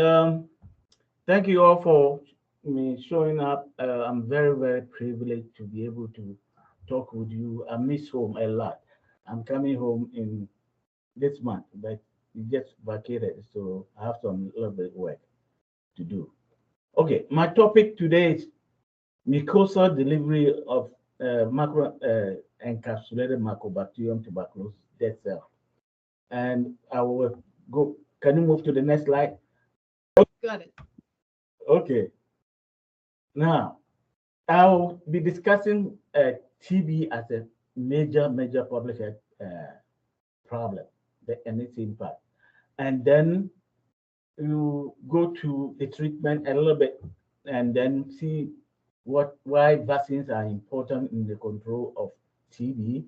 Um, Thank you all for me showing up. I'm very, very privileged to be able to talk with you. I miss home a lot. I'm coming home in this month, but it just vacated, so I have some little bit work to do. Okay, my topic today is mucosal delivery of macro encapsulated Mycobacterium tuberculosis dead cell. And I will go. Can you move to the next slide? Got it. Okay. Now, I'll be discussing TB as a major public health problem and its impact. And then you go to the treatment a little bit and then see why vaccines are important in the control of TB.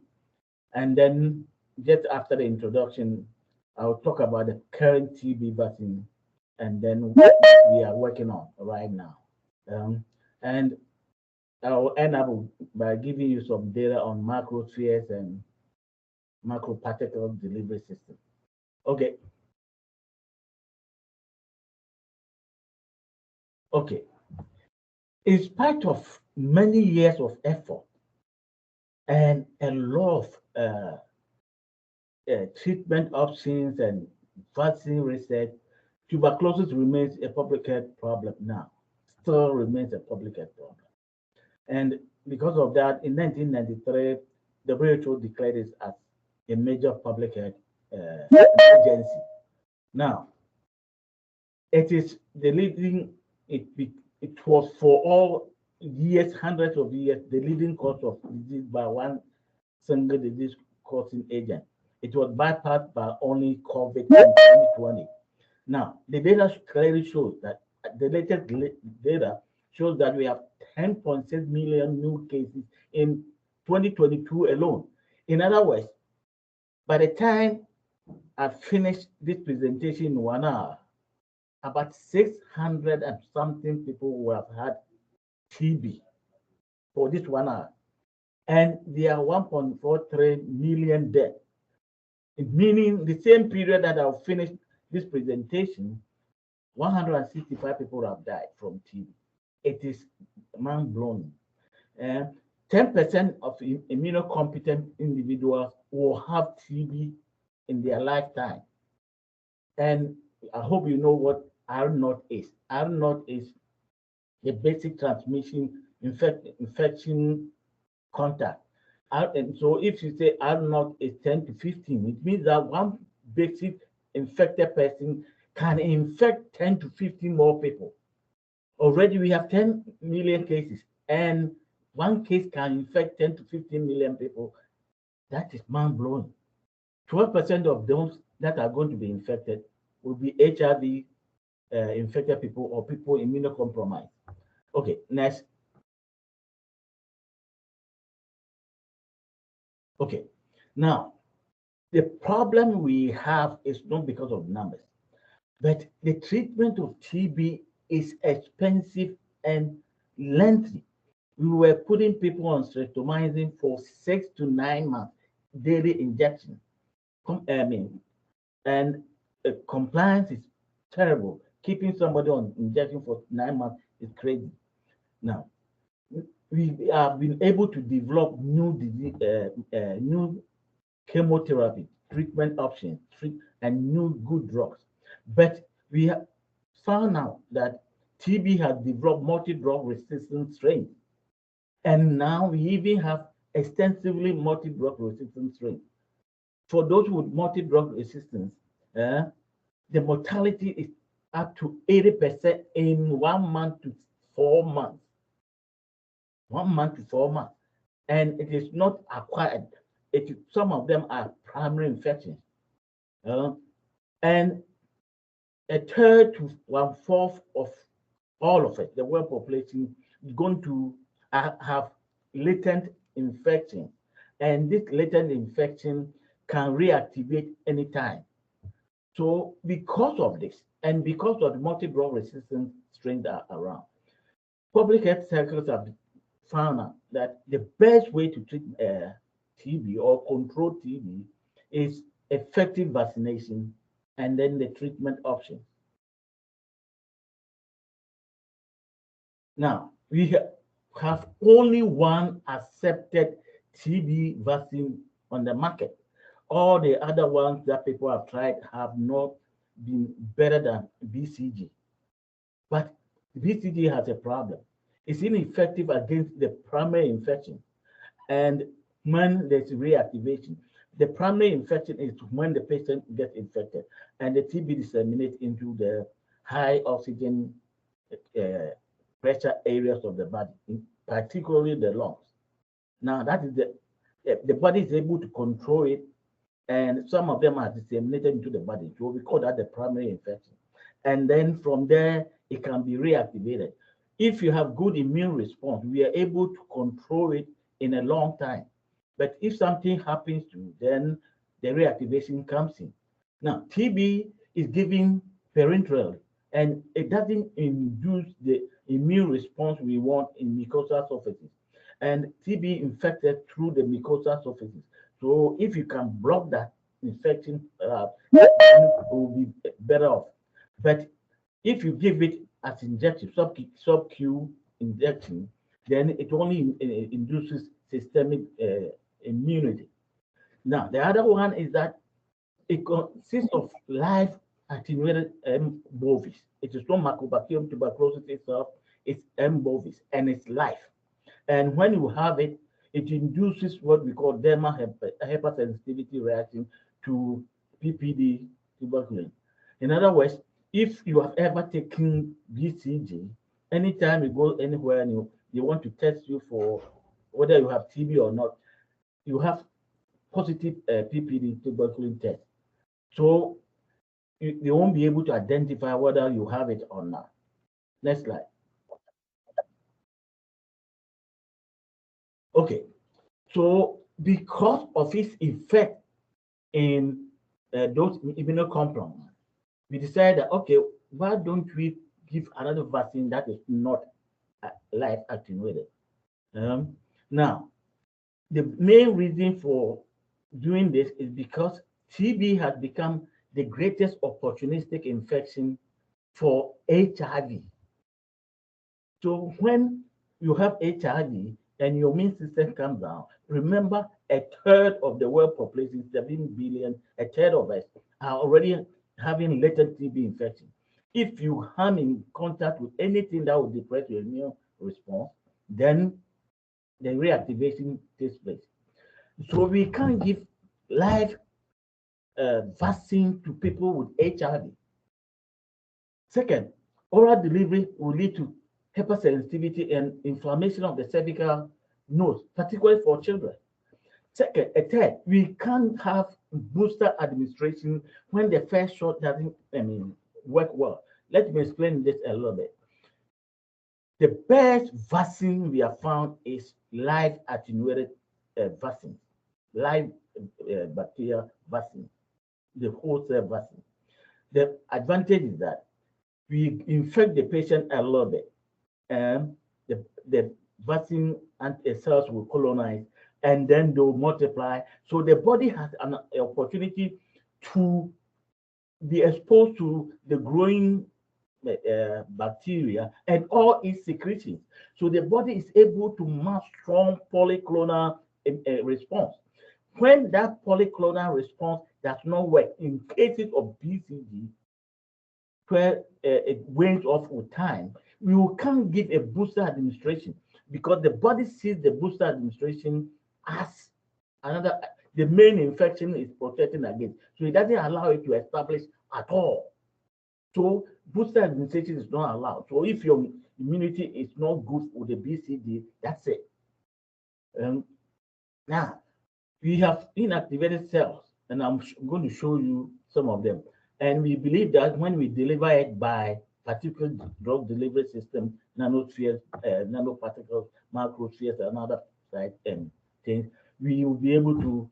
And then just after the introduction, I'll talk about the current TB vaccine and then what we are working on right now. And I will end up by giving you some data on macrospheres and macroparticle delivery system. Okay, okay. In spite of many years of effort and a lot of treatment options and vaccine research, tuberculosis remains a public health problem now. Still remains a public health problem. And because of that, in 1993, the WHO declared it as a major public health emergency. Now, it is the leading, it was for all years, hundreds of years, the leading cause of disease by one single disease causing agent. It was bypassed by only COVID in 2020. Now, the data clearly shows that the latest data shows that we have 10.6 million new cases in 2022 alone. In other words, by the time I finish this presentation in 1 hour, about 600 and something people who have had TB for this 1 hour. And there are 1.43 million dead. Meaning the same period that I'll finish this presentation, 165 people have died from TB. It is mind blowing. 10% of immunocompetent individuals will have TB in their lifetime. And I hope you know what R naught is. R naught is the basic transmission infection contact. And so if you say R naught is 10 to 15, it means that one basic infected person can infect 10 to 15 more people. Already we have 10 million cases, and one case can infect 10 to 15 million people. That is mind blowing. 12% of those that are going to be infected will be HIV infected people or people immunocompromised. Okay, next. Okay, now the problem we have is not because of numbers, but the treatment of TB is expensive and lengthy. We were putting people on streptomycin for 6 to 9 months, daily injection. I mean, and compliance is terrible. Keeping somebody on injection for 9 months is crazy. Now, we have been able to develop new disease, new chemotherapy treatment options, and new good drugs. But we have found out that TB has developed multi-drug resistant strains. And now we even have extensively multi-drug resistant strains. For those with multi-drug resistance, the mortality is up to 80% in 1 month to 4 months. 1 month to 4 months. And it is not acquired. Some of them are primary infections. And a third to one-fourth of all of it, the world population, is going to have latent infection. And this latent infection can reactivate anytime. So because of this, and because of the multi-drug resistant strains that are around, public health circles have found out that the best way to treat TB or control TB is effective vaccination and then the treatment options. Now, we have only one accepted TB vaccine on the market. All the other ones that people have tried have not been better than BCG. But BCG has a problem. It's ineffective against the primary infection. And when there's reactivation, the primary infection is when the patient gets infected and the TB disseminates into the high oxygen pressure areas of the body, particularly the lungs. Now, that is the body is able to control it, and some of them are disseminated into the body. So we call that the primary infection. And then from there, it can be reactivated. If you have good immune response, we are able to control it in a long time. But if something happens to you, then the reactivation comes in. Now, TB is given parenterally, and it doesn't induce the immune response we want in mucosal surfaces. And TB infected through the mucosal surfaces. So if you can block that infection, it will be better off. But if you give it as injection, sub-Q injection, then it only induces systemic immunity. Now, the other one is that it consists of live attenuated M. bovis. It is not Mycobacterium tuberculosis itself, it's M. bovis, and it's live. And when you have it, it induces what we call dermal hypersensitivity reaction to PPD tuberculin. In other words, if you have ever taken BCG, anytime you go anywhere and you want to test you for whether you have TB or not, you have positive PPD tuberculin test. So you won't be able to identify whether you have it or not. Next slide. Okay, so because of its effect in those immunocompromised, we decided that, okay, why don't we give another vaccine that is not live attenuated? Now, the main reason for doing this is because TB has become the greatest opportunistic infection for HIV. So when you have HIV and your immune system comes down, remember a third of the world population, 7 billion, a third of us are already having latent TB infection. If you come in contact with anything that will depress your immune response, then the reactivation takes place. So we can't give live vaccine to people with HIV. Second, oral delivery will lead to hypersensitivity and inflammation of the cervical nose, particularly for children. Third, we can't have booster administration when the first shot doesn't work well. Let me explain this a little bit. The best vaccine we have found is live attenuated vaccine, live bacteria vaccine, the whole cell vaccine. The advantage is that we infect the patient a little bit, and the vaccine and cells will colonize, and then they'll multiply. So the body has an opportunity to be exposed to the growing bacteria and all its secretions. So the body is able to mount strong polyclonal response. When that polyclonal response does not work in cases of BCG, where it wanes off with time, you can't give a booster administration because the body sees the booster administration as the main infection is protecting against. So it doesn't allow it to establish at all. So booster administration is not allowed. So if your immunity is not good with the BCG, that's it. Now, we have inactivated cells, and I'm going to show you some of them. And we believe that when we deliver it by particular drug delivery system, nanospheres, nanoparticles, microspheres, and other things, we will be able to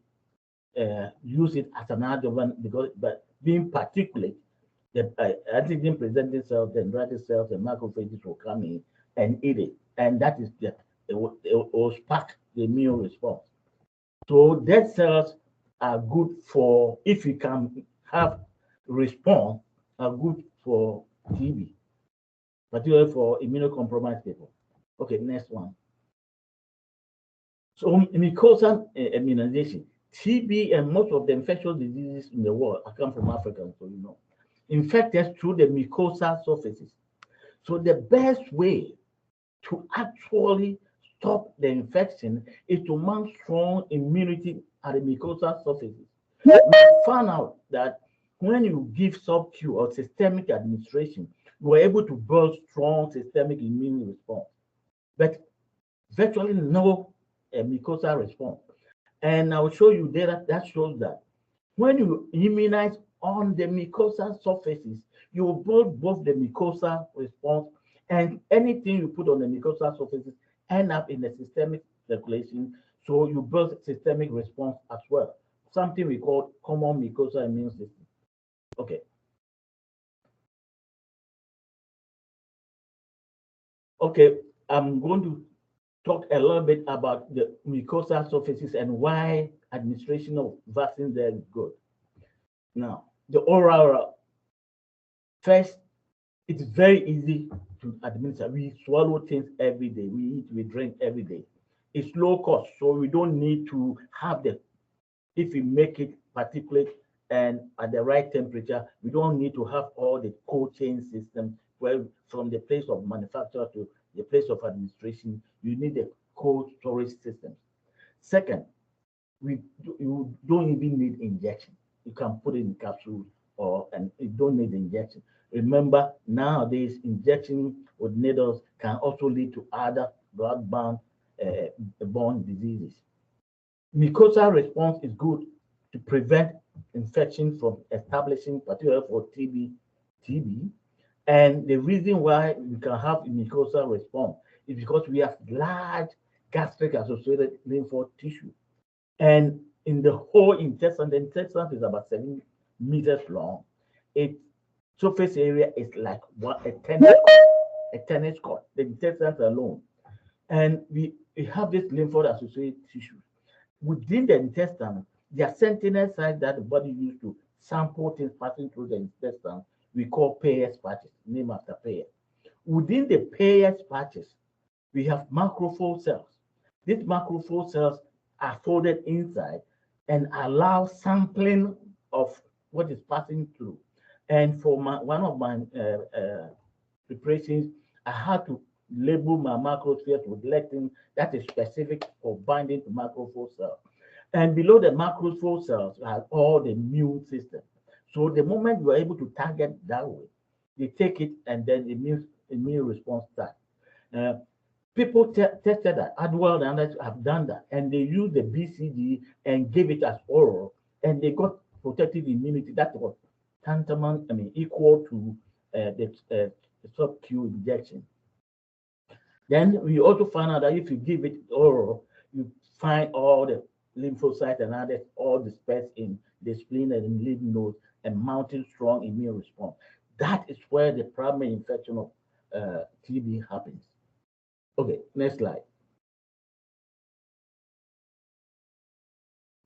use it as an adjuvant because, but being particulate, the antigen presenting cells, the dendritic cells, and macrophages will come in and eat it. And that is it will spark the immune response. So dead cells are good for, if you can have response, are good for TB, particularly for immunocompromised people. Okay, next one. So mucosal immunization, TB and most of the infectious diseases in the world come from Africa, so you know, infected through the mucosal surfaces. So the best way to actually stop the infection is to mount strong immunity at the mucosal surfaces. We found out that when you give sub-Q or systemic administration, you are able to build strong systemic immune response, but virtually no mucosal response. And I'll show you data that shows that when you immunize on the mucosal surfaces, you will build both the mucosal response and anything you put on the mucosal surfaces end up in the systemic circulation. So you build systemic response as well, something we call common mucosal immune system. Okay. Okay, I'm going to talk a little bit about the mucosal surfaces and why administration of vaccines there is good. Now, the oral first, it's very easy to administer. We swallow things every day. We eat, we drink every day. It's low cost, so we don't need to have the, if we make it particulate and at the right temperature, we don't need to have all the cold chain system where from the place of manufacture to the place of administration, you need a cold storage system. Second, you don't even need injection. You can put it in capsule or and you don't need injection. Remember, nowadays injection with needles can also lead to other blood-borne borne diseases. Mucosal response is good to prevent infection from establishing, particularly for TB. And the reason why we can have mucosal response is because we have large gastric associated lymphoid tissue. And in the whole intestine, the intestine is about 7 meters long. Its surface area is like a tennis court, the intestines alone. And we have this lymphoid associated tissue. Within the intestine, there are sentinel sites that the body uses to sample things passing through the intestine. We call Peyer's patches, named after Peyer. Within the Peyer's patches, we have macrophage cells. These macrophage cells are folded inside and allow sampling of what is passing through. And for one of my preparations, I had to label my macrophages with lectin that is specific for binding to macrophage cells. And below the macrophage cells are all the immune system. So the moment you are able to target that way, they take it and then the immune response starts. People tested that, Adwell and others have done that, and they used the BCG and gave it as oral, and they got protective immunity that was tantamount, equal to the sub-Q injection. Then we also found out that if you give it oral, you find all the lymphocytes and others all dispersed in the spleen and lymph nodes and mounting strong immune response. That is where the primary infection of TB happens. Okay, next slide.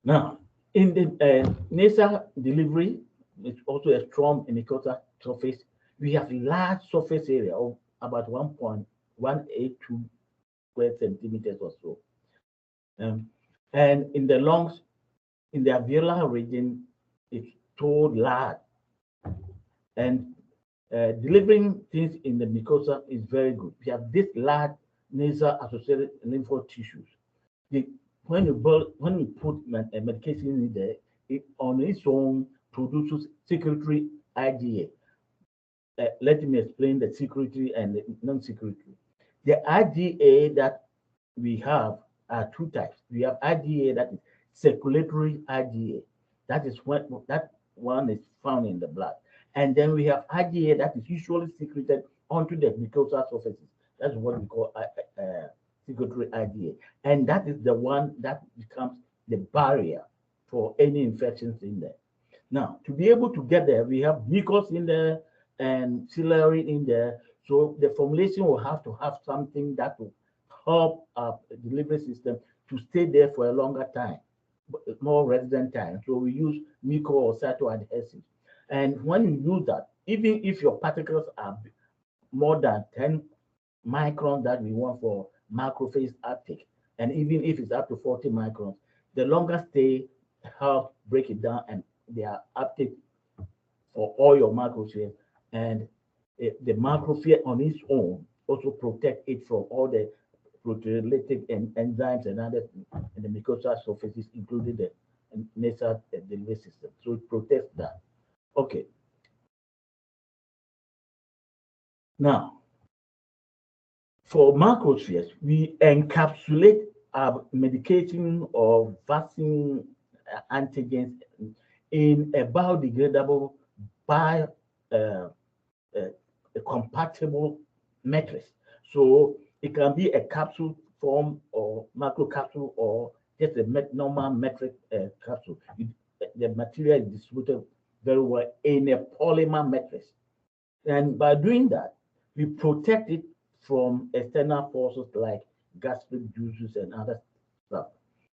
Now, in the nasal delivery, it's also a strong mucosal surface. We have large surface area of about 1.182 square centimeters or so. And in the lungs, in the alveolar region, it's so large. And delivering things in the mucosa is very good. We have this large nasal associated lymphoid tissues. When you put a medication in there, it on its own produces secretory IgA. Let me explain the secretory and the non-secretory. The IgA that we have are two types. We have IgA that is circulatory IgA. That is when that one is found in the blood. And then we have IgA that is usually secreted onto the mucosal surfaces. That's what we call secretory IgA. And that is the one that becomes the barrier for any infections in there. Now, to be able to get there, we have mucus in there and ciliary in there. So the formulation will have to have something that will help our delivery system to stay there for a longer time, more resident time. So we use muco or cytoadhesive. And when you use that, even if your particles are more than 10 microns that we want for macrophage uptake. And even if it's up to 40 microns, the longer stay help break it down and their uptake for all your macrophages. And the macrophage on its own also protect it from all the proteolytic enzymes and other and the mucosal surfaces, including the nasal delivery system. So it protects that. Okay. Now, for macrophages, we encapsulate our medication or vaccine antigens in a biodegradable, bio uh, a compatible matrix. So it can be a capsule form or macro capsule or just a normal metric capsule. The material is distributed very well in a polymer matrix. And by doing that, we protect it from external forces like gastric juices and other stuff,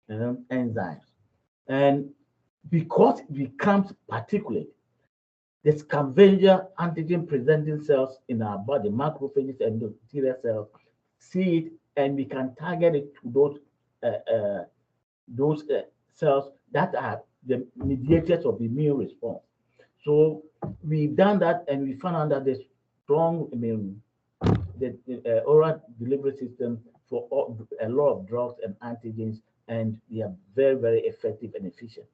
enzymes. And because it becomes particulate, the scavenger antigen presenting cells in our body, macrophages and endothelial cells, see it and we can target it to those cells that are the mediators of the immune response. So we've done that and we found out that the strong immune, the oral delivery system for a lot of drugs and antigens, and they are very, very effective and efficient.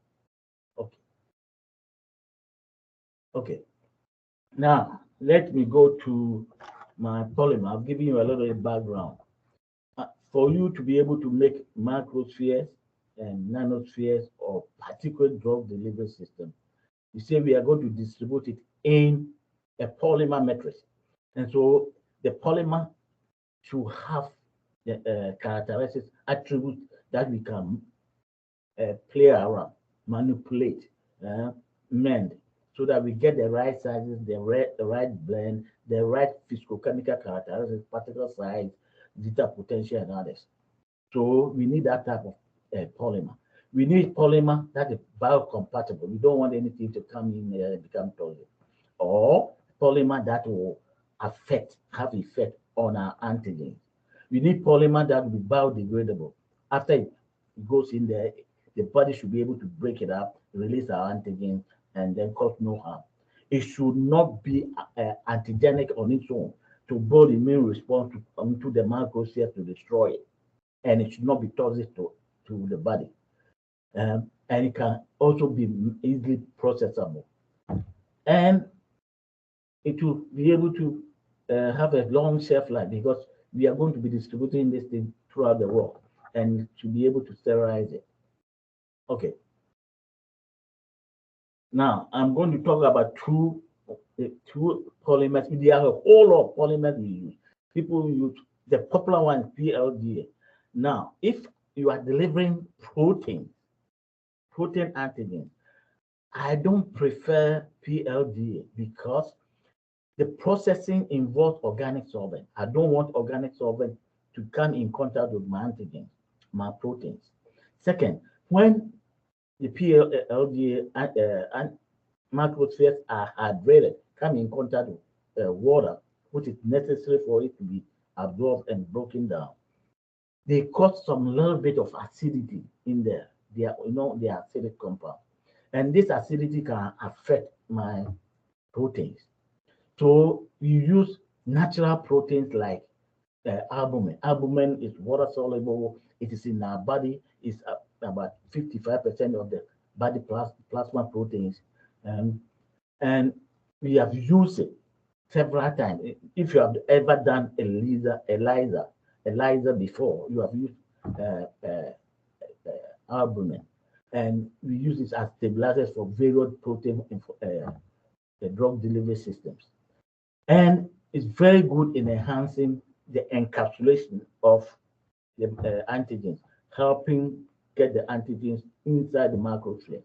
Okay. Okay. Now, let me go to my polymer. I've given you a little background. For you to be able to make microspheres and nanospheres or particulate drug delivery system, you say we are going to distribute it in a polymer matrix. And so the polymer should have the characteristics, attributes that we can play around, manipulate, mend, so that we get the right sizes, the right blend, the right physicochemical characteristics, particle size, zeta potential, and others. So we need that type of polymer. We need polymer that is biocompatible. We don't want anything to come in there and become toxic. Or polymer that will have effect on our antigens. We need polymer that will be biodegradable. After it goes in there, the body should be able to break it up, release our antigen, and then cause no harm. It should not be antigenic on its own to build immune response to the microsphere to destroy it. And it should not be toxic to the body. And it can also be easily processable. And it will be able to have a long shelf life because we are going to be distributing this thing throughout the world and to be able to sterilize it. Okay. Now, I'm going to talk about two polymers. There are a whole lot of polymers we use. People use the popular one, PLDA. Now, if you are delivering protein antigen, I don't prefer PLDA because the processing involves organic solvent. I don't want organic solvent to come in contact with my antigens, my proteins. Second, when the PLDA microspheres are hydrated, come in contact with water, which is necessary for it to be absorbed and broken down, they cause some little bit of acidity in there. They are, they are acidic compound. And this acidity can affect my proteins. So you use natural proteins like albumin. Albumin is water soluble. It is in our body. It's about 55% of the body plasma proteins. And we have used it several times. If you have ever done ELISA before, you have used albumin. And we use this as stabilizers for various protein drug delivery systems. And it's very good in enhancing the encapsulation of the antigens, helping get the antigens inside the microsphere.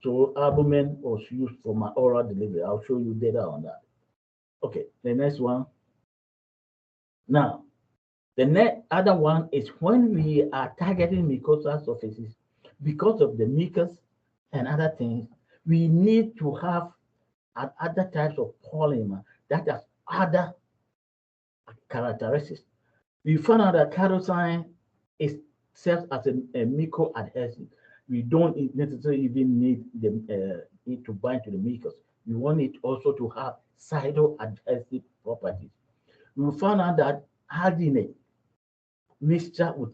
So albumin was used for my oral delivery. I'll show you data on that. Okay, the next one. Now, the other one is when we are targeting mucosal surfaces, because of the mucus and other things, we need to have other types of polymer that has other characteristics. We found out that kerosene is serves as a mucoadhesive. We don't necessarily even need it to bind to the mucus. We want it also to have cytoadhesive properties. We found out that arginate mixture with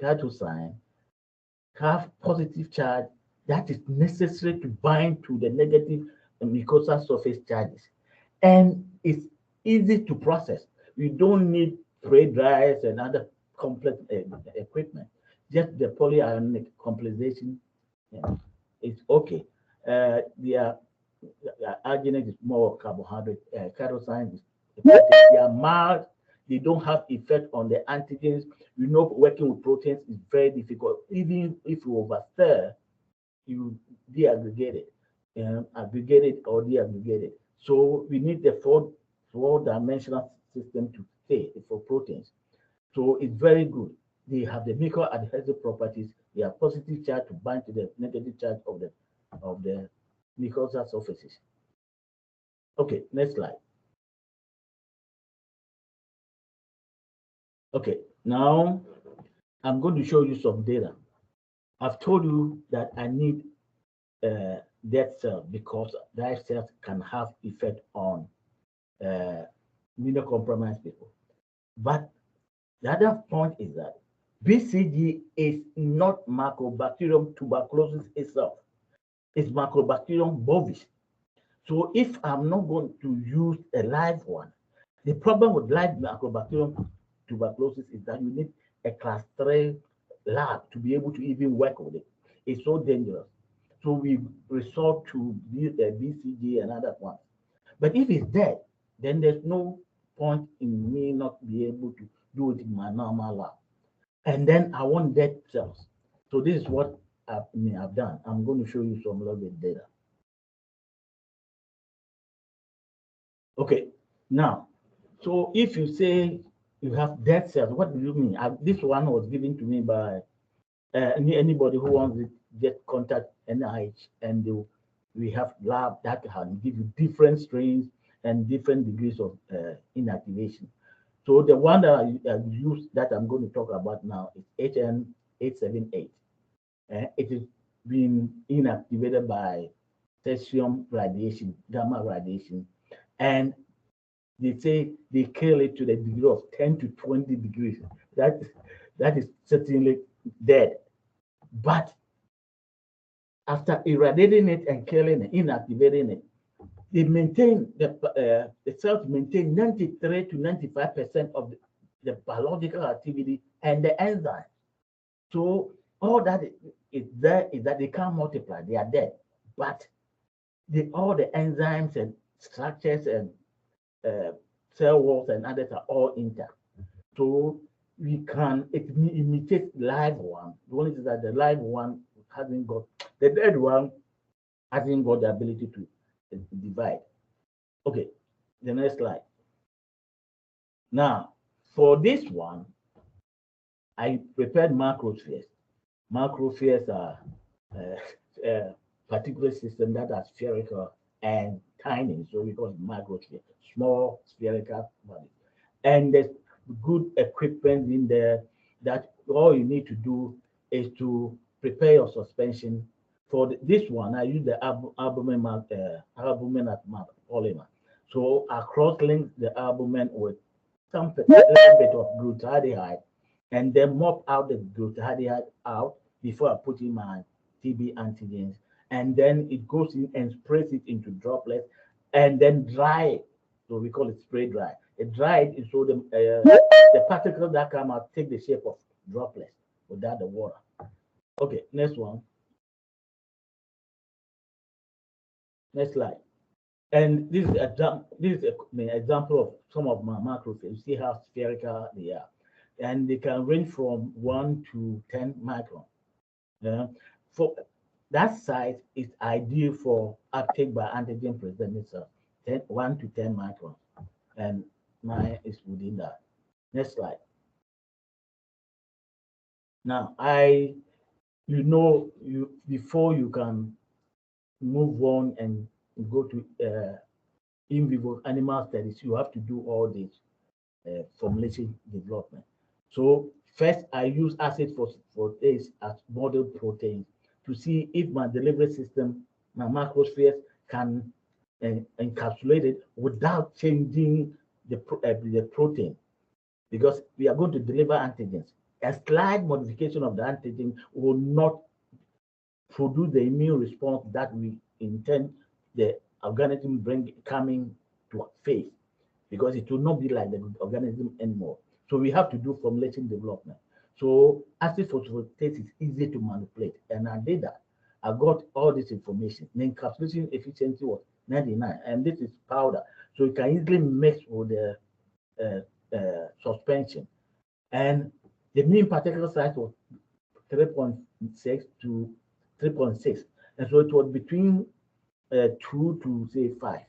kerosene have positive charge that is necessary to bind to the negative mucosal surface charges. And it's easy to process. We don't need spray dryers and other complex equipment. Just the polyionic complexation is okay. The arginine is more carbohydrate. Kerosene is they are mild. They don't have effect on the antigens. You know, working with proteins is very difficult. Even if you overstir, you deaggregate it, aggregate it or deaggregate it. So we need the four-dimensional system to stay for proteins. So it's very good. They have the microadhesive properties. They are positive charge to bind to the negative charge of the mucosal surfaces. Okay, next slide. Okay, now I'm going to show you some data. I've told you that I need dead cells because dead cells can have effect on immunocompromised people. But the other point is that BCG is not Mycobacterium tuberculosis itself. It's Mycobacterium bovis. So if I'm not going to use a live one, the problem with live Mycobacterium tuberculosis is that you need a class 3 lab to be able to even work with it. It's so dangerous. So we resort to BCG and other ones. But if it's dead, then there's no point in me not be able to do it in my normal lab. And then I want dead cells. So this is what I've done. I'm going to show you some little bit data. Okay, now, so if you say you have dead cells, what do you mean? This one was given to me by anybody who wants to get contact NIH, and we have lab that can give you different strains and different degrees of inactivation. So the one that I use that I'm going to talk about now is HN878. It is being inactivated by cesium radiation, gamma radiation, and they say they kill it to the degree of 10 to 20 degrees. That is certainly dead. But after irradiating it and killing it, inactivating it, they maintain the cells maintain 93 to 95% of the biological activity and the enzyme. So all that is there is that they can't multiply, they are dead. But all the enzymes and structures and cell walls and others are all intact. So we can imitate live one. The only thing is that the live one hasn't got, the dead one hasn't got the ability to divide. Okay, the next slide. Now, for this one, I prepared macrospheres. Macrospheres are a particular system that are spherical and tiny, so we call it macrosphere, small spherical body. And there's good equipment in there that all you need to do is to prepare your suspension. For this one, I use the albumin polymer. So I cross-link the albumin with some little bit of glutathione and then mop out the glutathione out before I put in my TB antigens. And then it goes in and sprays it into droplets and then dry it. So we call it spray dry. It dried so the particles that come out take the shape of droplets without the water. Okay, next one. Next slide. And this is an example of some of my macrophages. You see how spherical they are. And they can range from 1 to 10 micron. For that size is ideal for uptake by antigen presenting cells, 1 to 10 micron. And mine is within that. Next slide. Now, before you can move on and go to in vivo animal studies, you have to do all this. formulation development. So first, I use acid phosphatase as model protein to see if my delivery system, my macrospheres, can encapsulate it without changing the protein, because we are going to deliver antigens. A slight modification of the antigen will not produce the immune response that we intend the organism coming to face, because it will not be like the organism anymore. So we have to do formulation development. So acid phosphatase is easy to manipulate, and I did that. I got all this information. The encapsulation efficiency was 99, and this is powder, so you can easily mix with the suspension. And the mean particle size was 3.6 to 3.6, and so it was between 2 to say 5.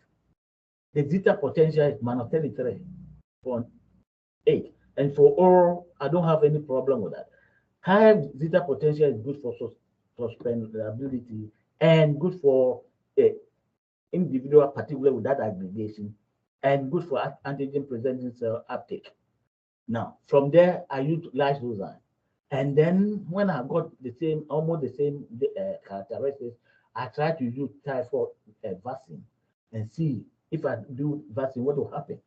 The zeta potential is minus 33.8, and for oral, I don't have any problem with that. High zeta potential is good for suspendability and good for individual, particularly with that aggregation, and good for antigen presenting cell uptake. Now, from there, I used lysozyme. And then when I got the same, almost the same characteristics, I tried to use typhoid vaccine and see if I do vaccine, what will happen.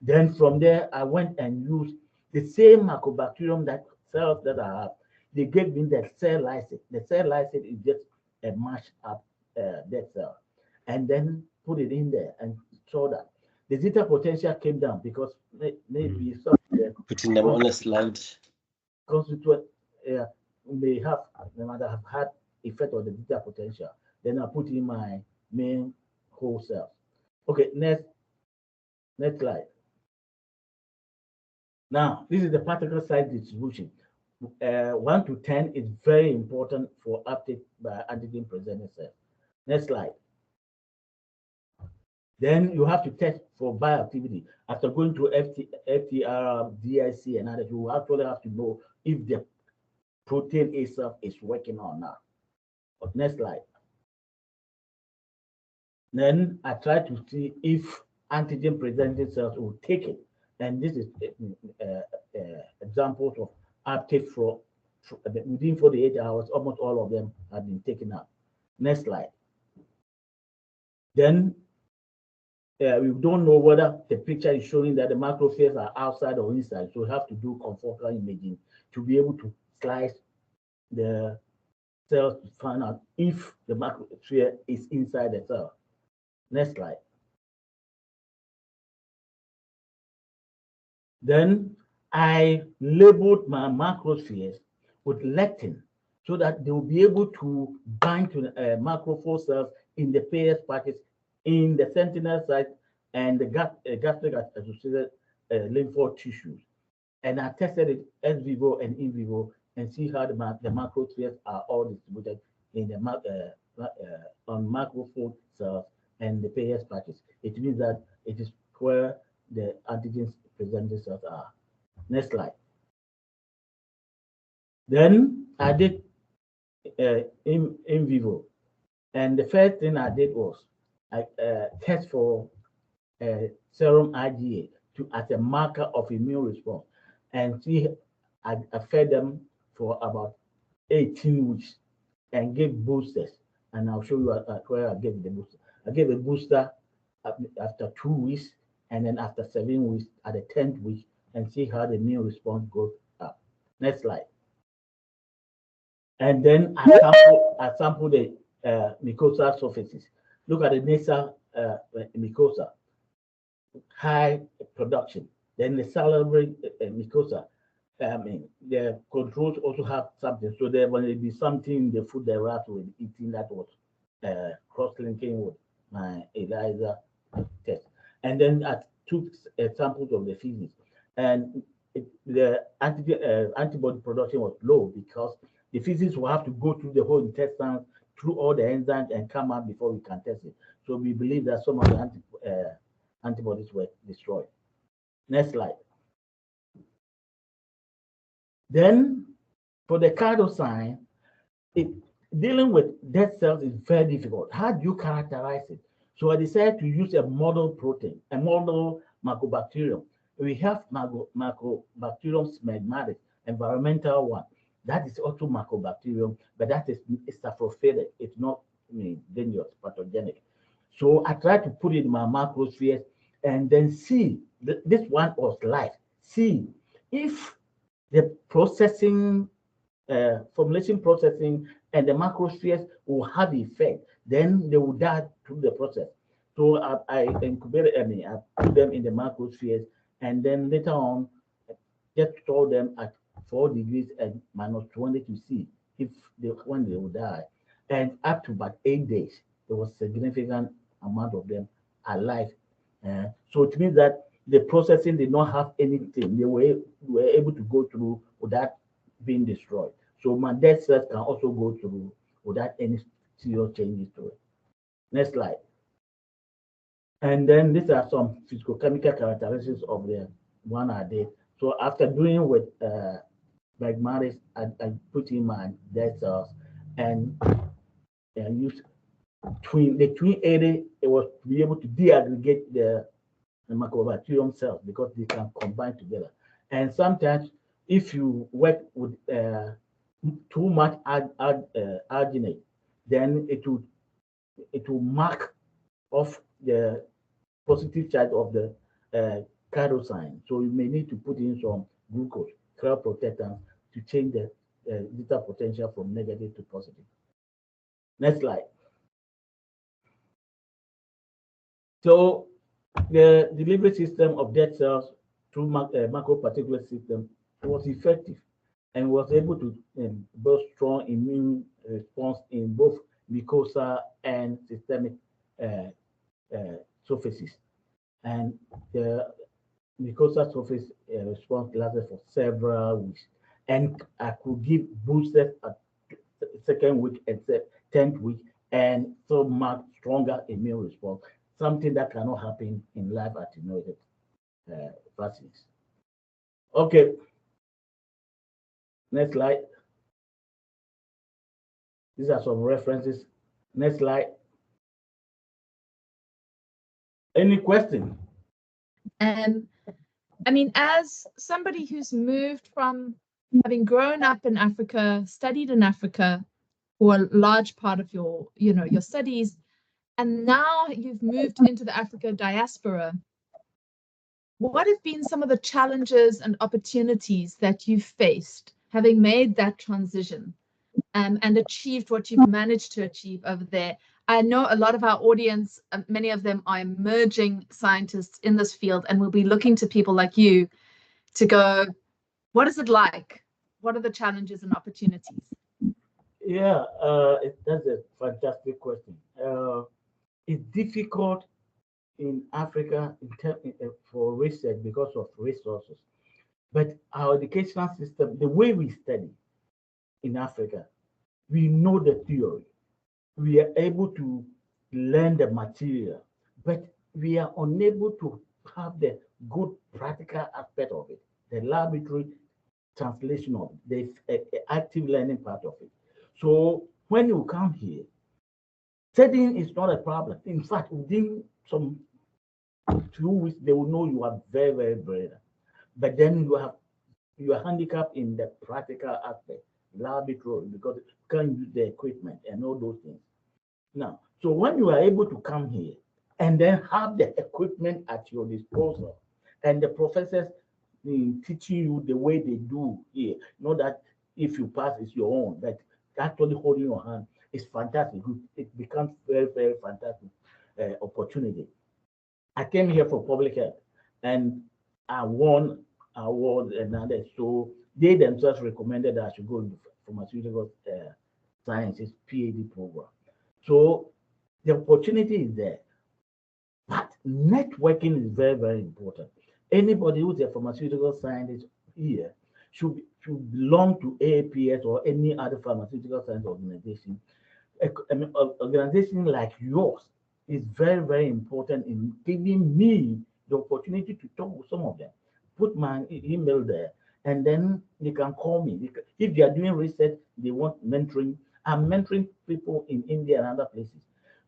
Then from there, I went and used the same Mycobacterium that cells that I have. They gave me the cell lysate. The cell lysate is just a mashed up dead cell. And then put it in there and saw that the zeta potential came down because maybe some putting them on a slide constituent may have had effect on the zeta potential. Then I put in my main whole cells. Okay, next slide. Now, this is the particle size distribution. 1 to 10 is very important for uptake by antigen presenting cells. Next slide. Then you have to test for bioactivity. After going through FTR, DIC, and others, you actually have to know if the protein itself is working or not. But next slide. Then I try to see if antigen presenting cells will take it. And this is examples of uptake for within 48 hours, almost all of them have been taken out. Next slide. Then we don't know whether the picture is showing that the macrophages are outside or inside, so we have to do confocal imaging to be able to slice the cells to find out if the macrophage is inside the cell. Next slide. Then I labeled my macrophages with lectin so that they will be able to bind to macrophage cells in the Peyer's patches in the sentinel site and the gastric associated lymphoid tissues. And I tested it ex vivo and in vivo and see how the macrophages are all distributed in the on macrophage cells and the Peyer's patches. It means that it is where the antigens presenting cells are. Next slide. Then I did in vivo, and the first thing I did was I test for serum IgA as a marker of immune response, and see I fed them for about 18 weeks and gave boosters, and I'll show you where I gave the booster. I gave a booster after 2 weeks, and then after 7 weeks at the 10th week, and see how the immune response goes up. Next slide. And then I sample the mucosal surfaces. Look at the nasal mucosa, high production. Then the salivary mucosa, the controls also have something. So there will be something in the food that rat was eating that was cross-linking with my ELISA test. And then I took samples of the feces, and the antibody production was low because the feces will have to go through the whole intestine, through all the enzymes, and come out before we can test it. So we believe that some of the antibodies were destroyed. Next slide. Then for the cardio sign, dealing with dead cells is very difficult. How do you characterize it? So I decided to use a model protein, a model Mycobacterium. We have Mycobacterium smegmatis, environmental one. That is also Mycobacterium, but that is saprophytic. It's not dangerous, pathogenic. So I try to put it in my microspheres and then see this one was life. See if the processing, formulation processing, and the macrospheres will have effect, then they will die through the process. So I incubated, I put them in the macrospheres, and then later on, just store them at 4 degrees and -20 to see if when they will die. And up to about 8 days, there was significant amount of them alive. So it means that the processing did not have anything. They were able to go through without being destroyed. So my dead cells can also go through without any serious changes to it. Next slide. And then these are some physicochemical characteristics of the one I did. So after doing with Magmatis, I put in my dead cells and use the twin 80. It was to be able to deaggregate the Mycobacterium cells because they can combine together. And sometimes if you work with too much arginate, then it will mark off the positive charge of the kerosene. So you may need to put in some glucose, cryoprotectant, to change the zeta potential from negative to positive. Next slide. So the delivery system of dead cells through macroparticulate system was effective and was able to build strong immune response in both mucosal and systemic surfaces. And the mucosal surface response lasted for several weeks. And I could give boosters at the second week and 10th week and so much stronger immune response, something that cannot happen in live attenuated vaccines. Okay, next slide. These are some references. Next slide. Any question? I mean, as somebody who's moved from having grown up in Africa, studied in Africa for a large part of your, your studies, and now you've moved into the Africa diaspora, what have been some of the challenges and opportunities that you've faced having made that transition and achieved what you've managed to achieve over there? I know a lot of our audience, many of them are emerging scientists in this field, and we'll be looking to people like you to go, what is it like? What are the challenges and opportunities? Yeah, that's a fantastic question. It's difficult in Africa for research because of resources. But our educational system, the way we study in Africa, we know the theory. We are able to learn the material, but we are unable to have the good practical aspect of it, the laboratory translation of it, the active learning part of it. So when you come here, studying is not a problem. In fact, within some 2 weeks, they will know you are very, very brilliant. But then you are handicapped in the practical aspect, laboratory, because you can't use the equipment and all those things. Now, so when you are able to come here and then have the equipment at your disposal, and the professors teaching you the way they do here, not that if you pass, it's your own, but actually holding your hand is fantastic. It becomes very, very fantastic opportunity. I came here for public health, and I won award and others. So they themselves recommended that I should go into pharmaceutical sciences PhD program. So the opportunity is there, but networking is very, very important. Anybody who's a pharmaceutical scientist here should belong to AAPS or any other pharmaceutical science organization. An organization like yours is very, very important in giving me the opportunity to talk with some of them. Put my email there, and then they can call me. If they are doing research, they want mentoring. I'm mentoring people in India and other places.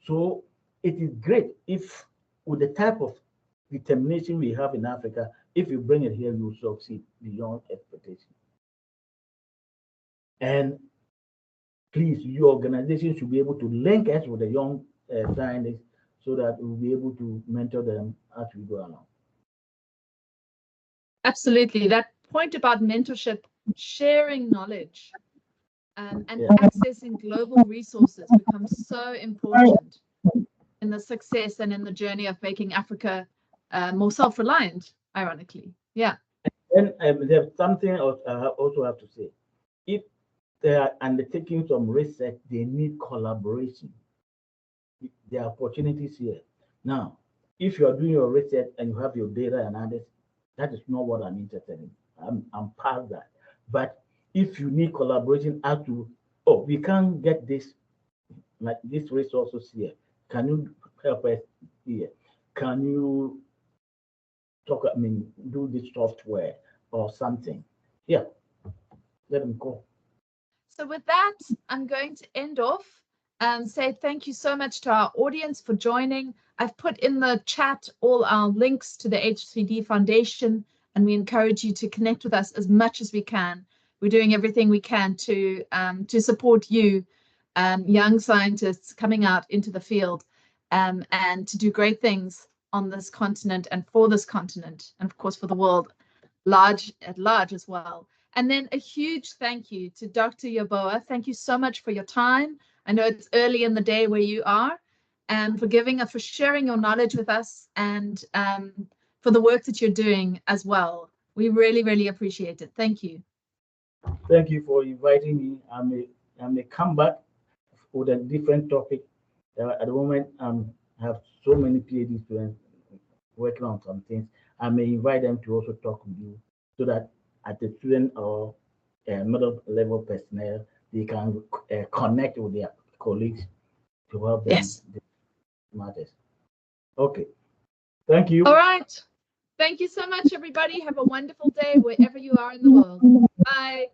So it is great if, with the type of determination we have in Africa, if if you bring it here, you will succeed beyond expectation. And please, your organization should be able to link us with the young scientists so that we'll be able to mentor them as we go along. Absolutely. That point about mentorship, sharing knowledge, and accessing global resources becomes so important in the success and in the journey of making Africa more self-reliant, ironically. Yeah. And there's something else I also have to say. If they are undertaking some research, they need collaboration. There are opportunities here. Now, if you are doing your research and you have your data and others, that is not what I'm interested in. I'm past that. But if you need collaboration as to, oh, we can't get this, like these resources here. Can you help us here? Can you talk, do this software or something? Yeah, let them go. So with that, I'm going to end off and say thank you so much to our audience for joining. I've put in the chat all our links to the HCD Foundation, and we encourage you to connect with us as much as we can. We're doing everything we can to support you, young scientists coming out into the field and to do great things on this continent and for this continent, and of course for the world at large as well. And then a huge thank you to Dr. Yeboah. Thank you so much for your time. I know it's early in the day where you are, and for sharing your knowledge with us, and for the work that you're doing as well. We really, really appreciate it. Thank you. Thank you for inviting me. I may come back with a different topic. At the moment, I have so many PhD students working on some things. I may invite them to also talk with you so that at the student or middle level personnel, they can connect with their colleagues to help them. Yes. Matters. Okay. Thank you. All right. Thank you so much, everybody. Have a wonderful day wherever you are in the world. Bye.